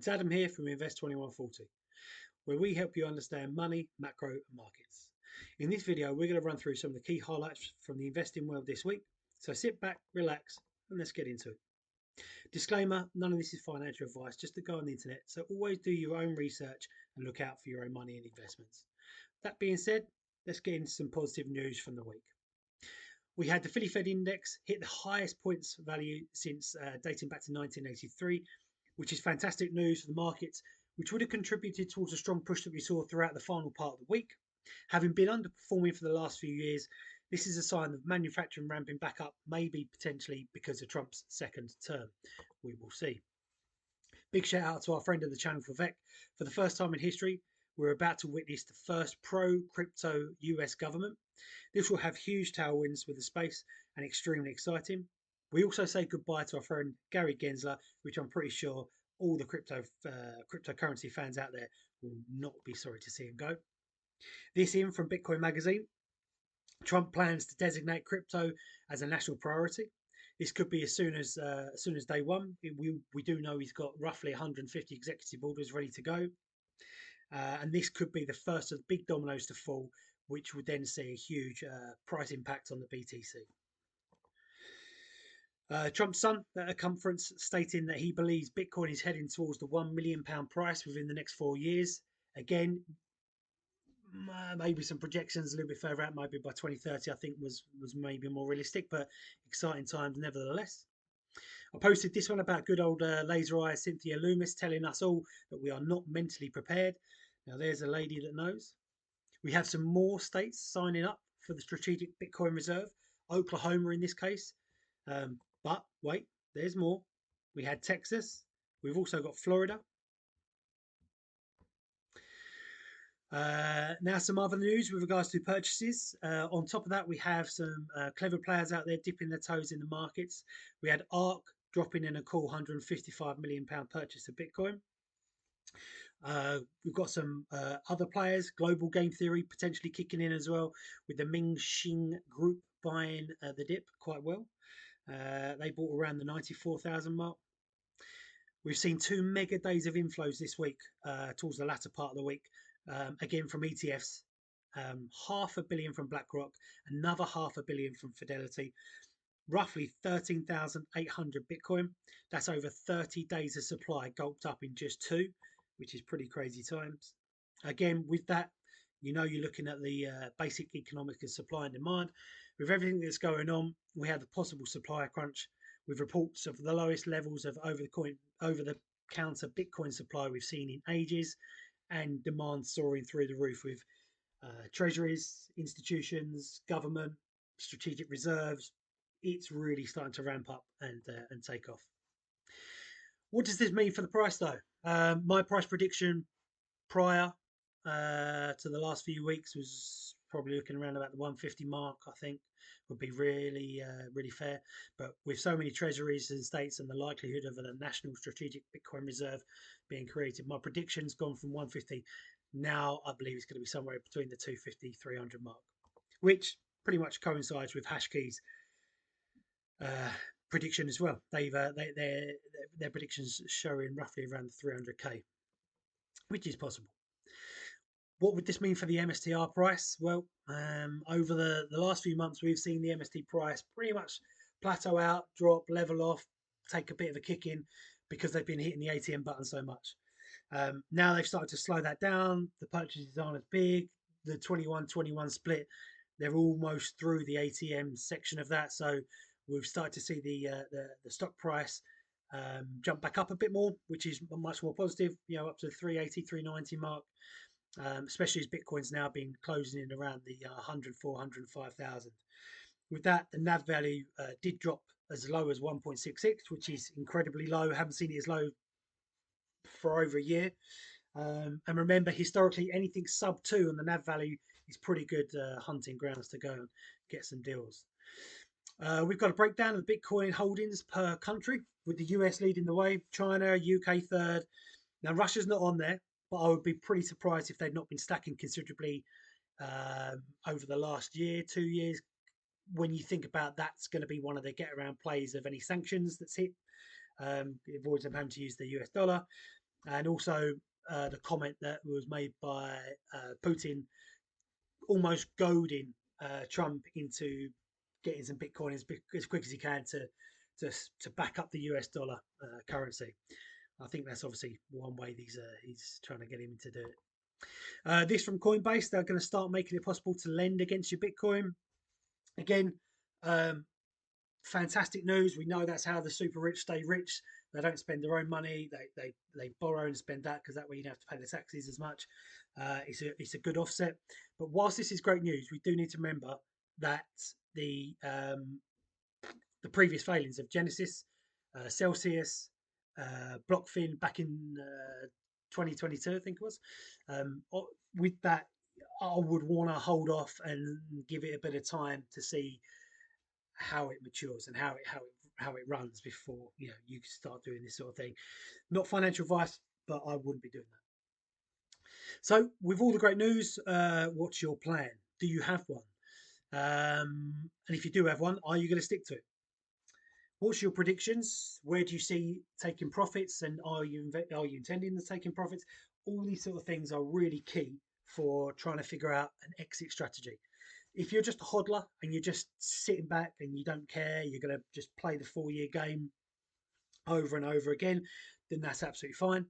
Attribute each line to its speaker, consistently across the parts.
Speaker 1: It's Adam here from Invest 2140, where we help you understand money, macro, and markets. In this video, we're going to run through some of the key highlights from the investing world this week. So sit back, relax, and let's get into it. Disclaimer, none of this is financial advice, just to go on the internet. So always do your own research and look out for your own money and investments. That being said, let's get into some positive news from the week. We had the Philly Fed index hit the highest points value since dating back to 1983, which is fantastic news for the markets, which would have contributed towards a strong push that we saw throughout the final part of the week. Having been underperforming for the last few years, this is a sign of manufacturing ramping back up, maybe potentially because of Trump's second term. We will see. Big shout out to our friend of the channel, Vivek. For the first time in history, we're about to witness the first pro-crypto US government. This will have huge tailwinds with the space and extremely exciting. We also say goodbye to our friend Gary Gensler, which I'm pretty sure all the cryptocurrency fans out there will not be sorry to see him go. This in from Bitcoin Magazine. Trump plans to designate crypto as a national priority. This could be as soon as day one. We do know he's got roughly 150 executive orders ready to go. And this could be the first of the big dominoes to fall, which would then see a huge price impact on the BTC. Trump's son at a conference stating that he believes Bitcoin is heading towards the £1 million price within the next 4 years. Again, maybe some projections a little bit further out, maybe by 2030, I think was maybe more realistic, but exciting times nevertheless. I posted this one about good old laser eye Cynthia Loomis telling us all that we are not mentally prepared. Now there's a lady that knows. We have some more states signing up for the strategic Bitcoin reserve, Oklahoma in this case. But wait, there's more. We had Texas. We've also got Florida. Now some other news with regards to purchases. On top of that, we have some clever players out there dipping their toes in the markets. We had ARK dropping in a cool £155 million purchase of Bitcoin. We've got some other players, Global Game Theory potentially kicking in as well, with the Ming Xing group buying the dip quite well. They bought around the 94,000 mark. We've seen 2 mega days of inflows this week towards the latter part of the week. Again from ETFs, £500 million from BlackRock, another £500 million from Fidelity, roughly 13,800 Bitcoin. That's over 30 days of supply gulped up in just 2, which is pretty crazy times. Again, with that, you know you're looking at the basic economics of supply and demand. With everything that's going on, we have the possible supply crunch with reports of the lowest levels of over-the-counter Bitcoin supply we've seen in ages, and demand soaring through the roof with treasuries, institutions, government, strategic reserves. It's really starting to ramp up and take off. What does this mean for the price though? My price prediction prior to the last few weeks was probably looking around about the 150 mark. I think would be really fair. But with so many treasuries in states and the likelihood of a national strategic Bitcoin reserve being created, my prediction's gone from 150. Now I believe it's going to be somewhere between the 250 300 mark, which pretty much coincides with Hashkey's prediction as well. Their predictions showing roughly around the 300k, which is possible. What would this mean for the MSTR price? Well, over the last few months, we've seen the MST price pretty much plateau out, drop, level off, take a bit of a kick in because they've been hitting the ATM button so much. Now they've started to slow that down. The purchases aren't as big. The 21-21 split, they're almost through the ATM section of that. So we've started to see the stock price jump back up a bit more, which is much more positive, you know, up to the 380, 390 mark. Especially as Bitcoin's now been closing in around the 104, 105,000. With that, the NAV value did drop as low as 1.66, which is incredibly low. Haven't seen it as low for over a year. And remember, historically, anything sub 2 on the NAV value is pretty good hunting grounds to go and get some deals. We've got a breakdown of the Bitcoin holdings per country, with the US leading the way, China, UK third. Now, Russia's not on there, but I would be pretty surprised if they'd not been stacking considerably over the last year, 2 years. When you think about that's going to be one of the get around plays of any sanctions that's hit, it avoids them having to use the US dollar. and also the comment that was made by Putin, almost goading Trump into getting some Bitcoin as quick as he can to back up the US dollar currency. I think that's obviously one way he's trying to get him to do it. This from Coinbase, they're going to start making it possible to lend against your Bitcoin. Again, um, fantastic news. We know that's how the super rich stay rich. They don't spend their own money. They borrow and spend that because that way you don't have to pay the taxes as much. It's a good offset. But whilst this is great news, we do need to remember that the um, the previous failings of Genesis, Celsius, BlockFin back in 2022, I think it was. With that, I would want to hold off and give it a bit of time to see how it matures and how it runs before you start doing this sort of thing. Not financial advice, but I wouldn't be doing that. So, with all the great news, what's your plan? Do you have one? And if you do have one, are you going to stick to it? What's your predictions? Where do you see taking profits, and are you intending to taking profits? All these sort of things are really key for trying to figure out an exit strategy. If you're just a hodler and you're just sitting back and you don't care, you're going to just play the 4 year game over and over again, then that's absolutely fine.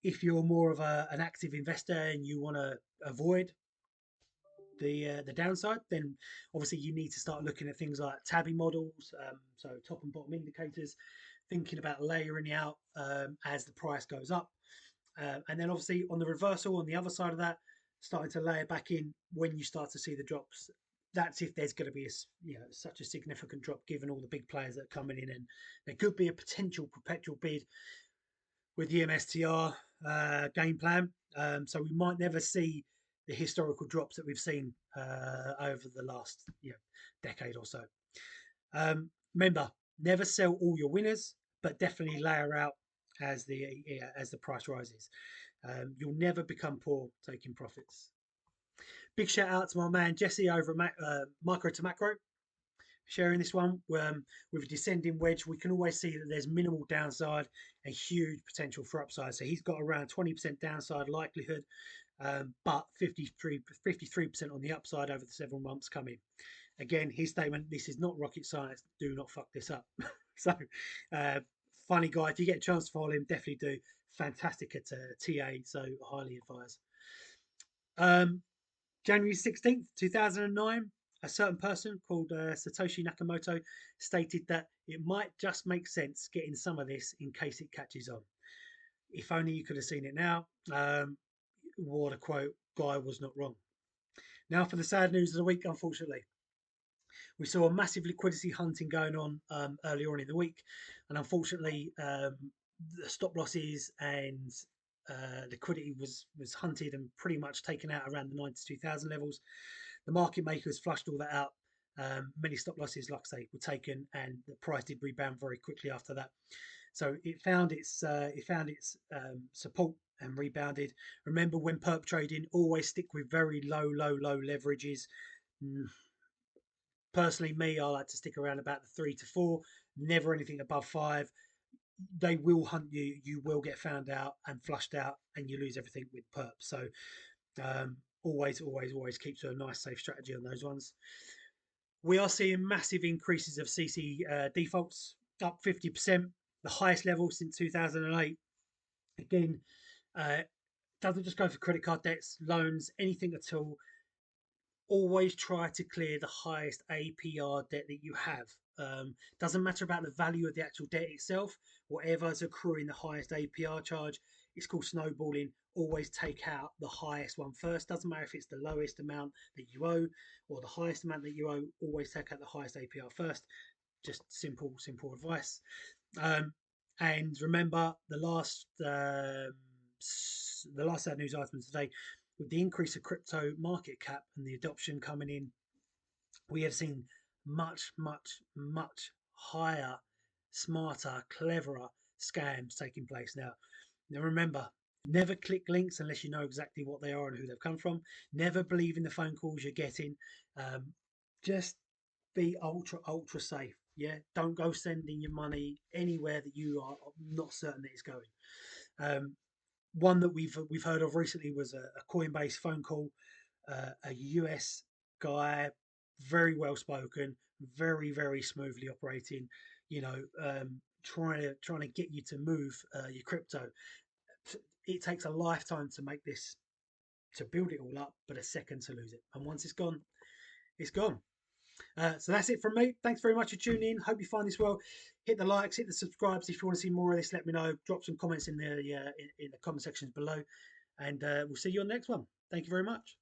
Speaker 1: If you're more of an active investor and you want to avoid the downside, then obviously you need to start looking at things like tabbing models, so top and bottom indicators, thinking about layering out as the price goes up, and then obviously on the reversal on the other side of that, starting to layer back in when you start to see the drops. That's if there's going to be such a significant drop given all the big players that are coming in, and there could be a potential perpetual bid with the MSTR game plan. So we might never see the historical drops that we've seen over the last decade or so. Remember, never sell all your winners, but definitely layer out as the price rises. You'll never become poor taking profits. Big shout out to my man Jesse over at Micro to Macro, sharing this one. With a descending wedge, we can always see that there's minimal downside and huge potential for upside. So he's got around 20% downside likelihood, but 53% on the upside over the 7 months coming. Again, his statement: this is not rocket science. Do not fuck this up. So, funny guy. If you get a chance to follow him, definitely do. Fantastic at TA, so highly advised. January 16th, 2009, a certain person called Satoshi Nakamoto stated that it might just make sense getting some of this in case it catches on. If only you could have seen it now. What a quote. Guy was not wrong. Now for the sad news of the week, unfortunately. We saw a massive liquidity hunting going on earlier on in the week, and unfortunately, the stop losses and liquidity was hunted and pretty much taken out around the 92,000 levels. The market makers flushed all that out. Many stop losses, like I say, were taken, and the price did rebound very quickly after that. So it found its support and rebounded. Remember, when perp trading, always stick with very low leverages. Personally, me, I like to stick around about the 3 to 4, never anything above 5. They will hunt you. You will get found out and flushed out, and you lose everything with perps. So always keep to a nice safe strategy on those ones. We are seeing massive increases of CC defaults, up 50%, the highest level since 2008. Again, doesn't just go for credit card debts, loans, anything at all. Always try to clear the highest APR debt that you have. Doesn't matter about the value of the actual debt itself. Whatever's accruing the highest APR charge, it's called snowballing. Always take out the highest one first. Doesn't matter if it's the lowest amount that you owe or the highest amount that you owe. Always take out the highest APR first. Just simple advice. And remember, the last sad news item today, with the increase of crypto market cap and the adoption coming in, we have seen much higher, smarter, cleverer scams taking place now. Now remember, never click links unless you know exactly what they are and who they've come from. Never believe in the phone calls you're getting. Just be ultra safe. Yeah, don't go sending your money anywhere that you are not certain that it's going. One that we've heard of recently was a Coinbase phone call, a US guy, very well spoken, very smoothly operating. You know, trying to get you to move your crypto. It takes a lifetime to make this, to build it all up, but a second to lose it. And once it's gone, it's gone. So that's it from me. Thanks very much for tuning in. Hope you find this well. Hit the likes, hit the subscribes. If you want to see more of this, let me know. Drop some comments in the comment sections below, and we'll see you on the next one. Thank you very much.